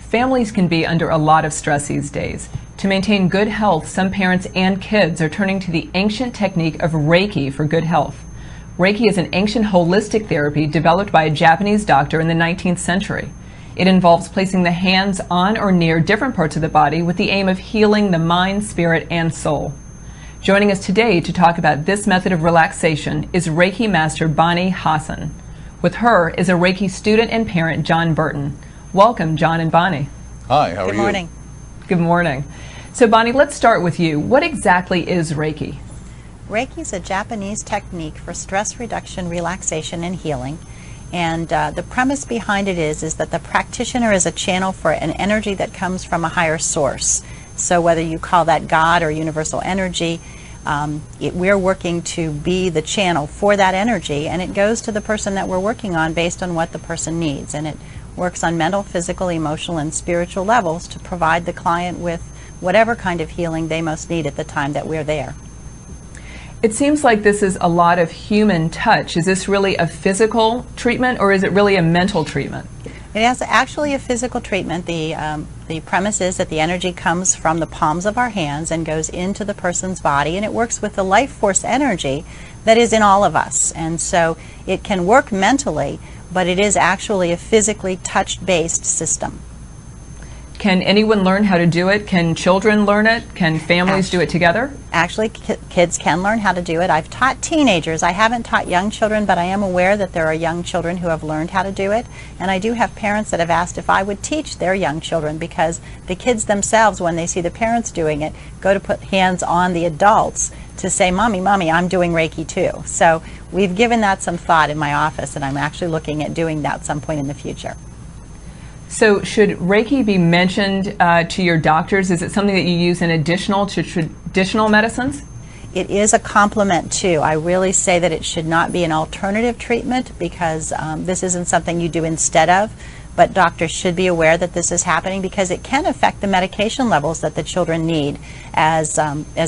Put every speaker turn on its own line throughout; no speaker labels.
Families can be under a lot of stress these days. To maintain good health, some parents and kids are turning to the ancient technique of Reiki for good health. Reiki is an ancient holistic therapy developed by a Japanese doctor in the 19th century. It involves placing the hands on or near different parts of the body with the aim of healing the mind, spirit, and soul. Joining us today to talk about this method of relaxation is Reiki Master Bonnie Hassan. With her is a Reiki student and parent, John Burton. Welcome, John and Bonnie.
Hi, how are you?
Good morning.
Good morning. So Bonnie, let's start with you. What exactly is Reiki?
Reiki is a Japanese technique for stress reduction, relaxation, and healing. And the premise behind it is that the practitioner is a channel for an energy that comes from a higher source. So whether you call that God or universal energy, we're working to be the channel for that energy, and it goes to the person that we're working on based on what the person needs. And it works on mental, physical, emotional, and spiritual levels to provide the client with whatever kind of healing they most need at the time that we're there.
It seems like this is a lot of human touch. Is this really a physical treatment, or is it really a mental treatment?
It is actually a physical treatment. The premise is that the energy comes from the palms of our hands and goes into the person's body, and it works with the life force energy that is in all of us. And so it can work mentally, but it is actually a physically touch-based system.
Can anyone learn how to do it? Can children learn it? Can families do it together?
Actually, kids can learn how to do it. I've taught teenagers. I haven't taught young children, but I am aware that there are young children who have learned how to do it. And I do have parents that have asked if I would teach their young children, because the kids themselves, when they see the parents doing it, go to put hands on the adults to say, Mommy, Mommy, I'm doing Reiki too. So we've given that some thought in my office, and I'm actually looking at doing that at some point in the future.
So should Reiki be mentioned to your doctors? Is it something that you use in additional to traditional medicines?
It is a complement too. I really say that it should not be an alternative treatment, because this isn't something you do instead of, but doctors should be aware that this is happening, because it can affect the medication levels that the children need as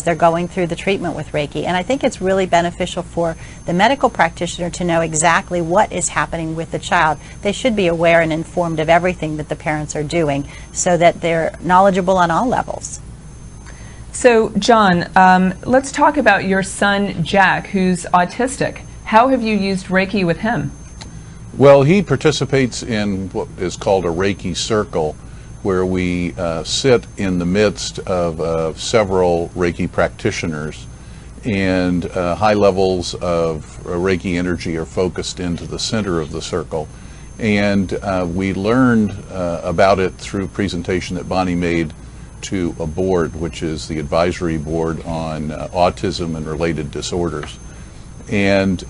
they're going through the treatment with Reiki. And I think it's really beneficial for the medical practitioner to know exactly what is happening with the child. They should be aware and informed of everything that the parents are doing, so that they're knowledgeable on all levels.
So John, let's talk about your son Jack, who's autistic. How have you used Reiki with him?
Well, he participates in what is called a Reiki circle, where we sit in the midst of several Reiki practitioners, and high levels of Reiki energy are focused into the center of the circle. And we learned about it through a presentation that Bonnie made to a board, which is the advisory board on autism and related disorders. And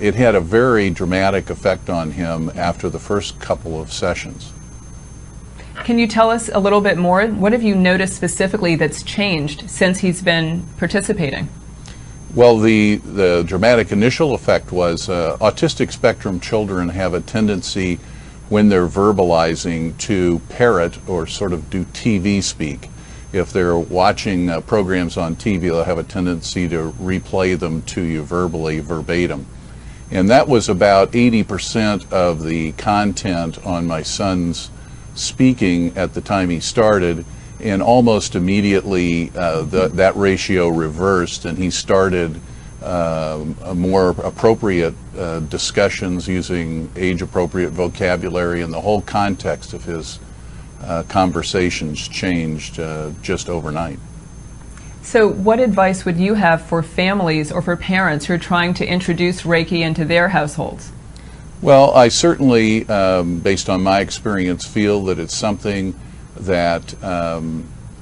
it had a very dramatic effect on him after the first couple of sessions.
Can you tell us a little bit more? What have you noticed specifically that's changed since he's been participating?
Well, the dramatic initial effect was autistic spectrum children have a tendency, when they're verbalizing, to parrot or sort of do TV speak. If they're watching programs on TV, they'll have a tendency to replay them to you verbally, verbatim. And that was about 80% of the content on my son's speaking at the time he started, and almost immediately that ratio reversed, and he started more appropriate discussions using age-appropriate vocabulary, and the whole context of his conversations changed just overnight.
So what advice would you have for families or for parents who are trying to introduce Reiki into their households?
Well, I certainly, based on my experience, feel that it's something that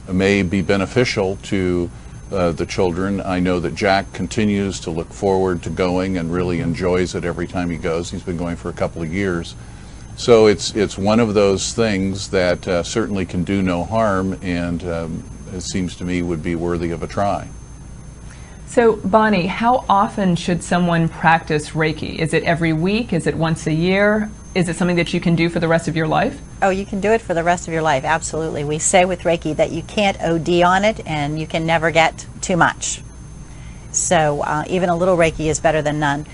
may be beneficial to the children. I know that Jack continues to look forward to going and really enjoys it every time he goes. He's been going for a couple of years. So it's one of those things that certainly can do no harm, and it seems to me would be worthy of a try.
So Bonnie, how often should someone practice Reiki? Is it every week? Is it once a year? Is it something that you can do for the rest of your life?
Oh, you can do it for the rest of your life, absolutely. We say with Reiki that you can't OD on it, and you can never get too much. So even a little Reiki is better than none.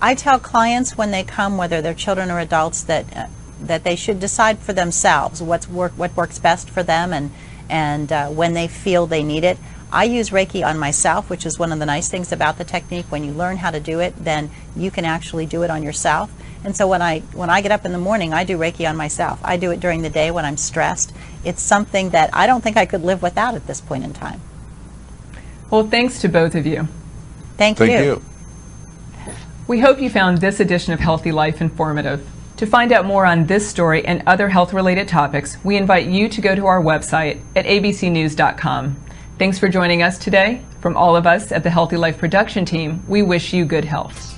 I tell clients when they come, whether they're children or adults, that that they should decide for themselves what works best for them, and when they feel they need it. I use Reiki on myself, which is one of the nice things about the technique. When you learn how to do it, then you can actually do it on yourself. And so when I get up in the morning, I do Reiki on myself. I do it during the day when I'm stressed. It's something that I don't think I could live without at this point in time.
Well, thanks to both of you.
Thank you.
We hope you found this edition of Healthy Life informative. To find out more on this story and other health-related topics, we invite you to go to our website at abcnews.com. Thanks for joining us today. From all of us at the Healthy Life production team, we wish you good health.